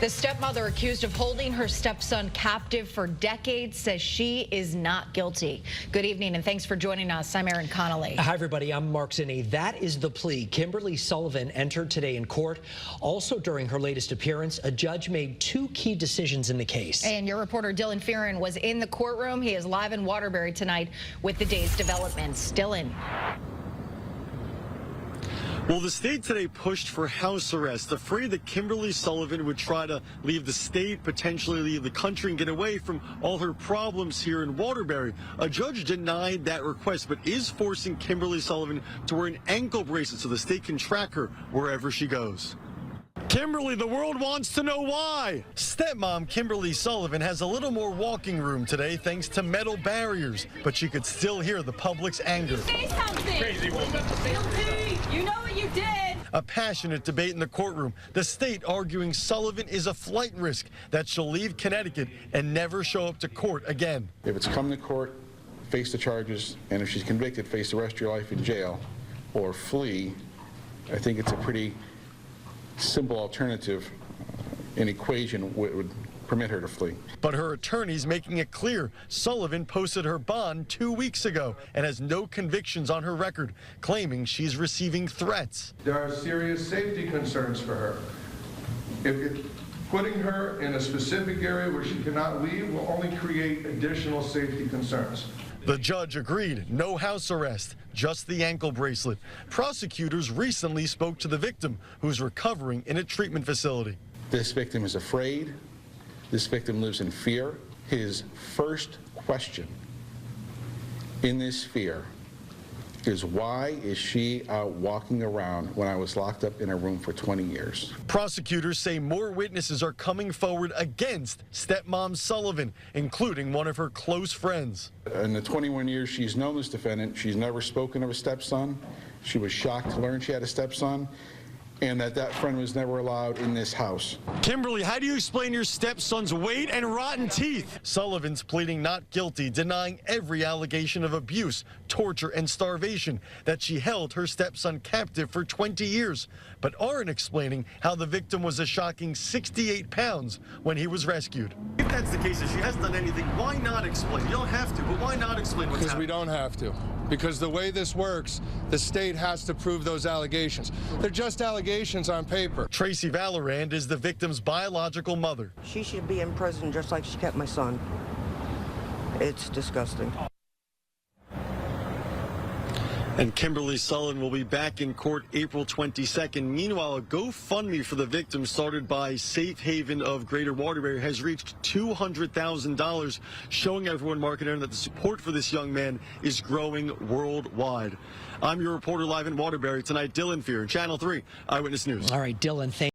The stepmother accused of holding her stepson captive for decades says she is not guilty. Good evening and thanks for joining us. I'm Erin Connolly. Hi everybody, I'm Mark Zinni. That is the plea Kimberly Sullivan entered today in court. Also during her latest appearance, a judge made two key decisions in the case. And your reporter Dylan Fearon was in the courtroom. He is live in Waterbury tonight with the day's developments. Dylan. Well, the state today pushed for house arrest, afraid that Kimberly Sullivan would try to leave the state, potentially leave the country, and get away from all her problems here in Waterbury. A judge denied that request, but is forcing Kimberly Sullivan to wear an ankle bracelet so the state can track her wherever she goes. Kimberly, the world wants to know why. Stepmom Kimberly Sullivan has a little more walking room today thanks to metal barriers, but she could still hear the public's anger. Say something. Crazy woman. Guilty. You know what you did. A passionate debate in the courtroom. The state arguing Sullivan is a flight risk, that she'll leave Connecticut and never show up to court again. If it's come to court, face the charges, and if she's convicted, face the rest of your life in jail or flee, I think it's a pretty simple alternative, an equation would permit her to flee. But her attorney's making it clear Sullivan posted her bond 2 weeks ago and has no convictions on her record, claiming she's receiving threats. There are serious safety concerns for her. Putting her in a specific area where she cannot leave will only create additional safety concerns. The judge agreed, no house arrest, just the ankle bracelet. Prosecutors recently spoke to the victim, who's recovering in a treatment facility. This victim is afraid. This victim lives in fear. His first question in this fear is, why is she out walking around when I was locked up in a room for 20 years? Prosecutors say more witnesses are coming forward against stepmom Sullivan, including one of her close friends. In the 21 years she's known this defendant, she's never spoken of a stepson. She was shocked to learn she had a stepson, and that friend was never allowed in this house. Kimberly, how do you explain your stepson's weight and rotten teeth? Sullivan's pleading not guilty, denying every allegation of abuse, torture, and starvation, that she held her stepson captive for 20 years, but aren't explaining how the victim was a shocking 68 pounds when he was rescued. If that's the case, if she hasn't done anything, why not explain? You don't have to, but why not explain what's happening? Because we don't have to. Because the way this works, the state has to prove those allegations. They're just allegations on paper. Tracy Valorand is the victim's biological mother. She should be in prison just like she kept my son. It's disgusting. And Kimberly Sullivan will be back in court April 22nd. Meanwhile, a GoFundMe for the victim started by Safe Haven of Greater Waterbury has reached $200,000, showing everyone, Mark and Aaron, that the support for this young man is growing worldwide. I'm your reporter live in Waterbury tonight, Dylan Fearon, Channel 3 Eyewitness News. All right, Dylan, thank you.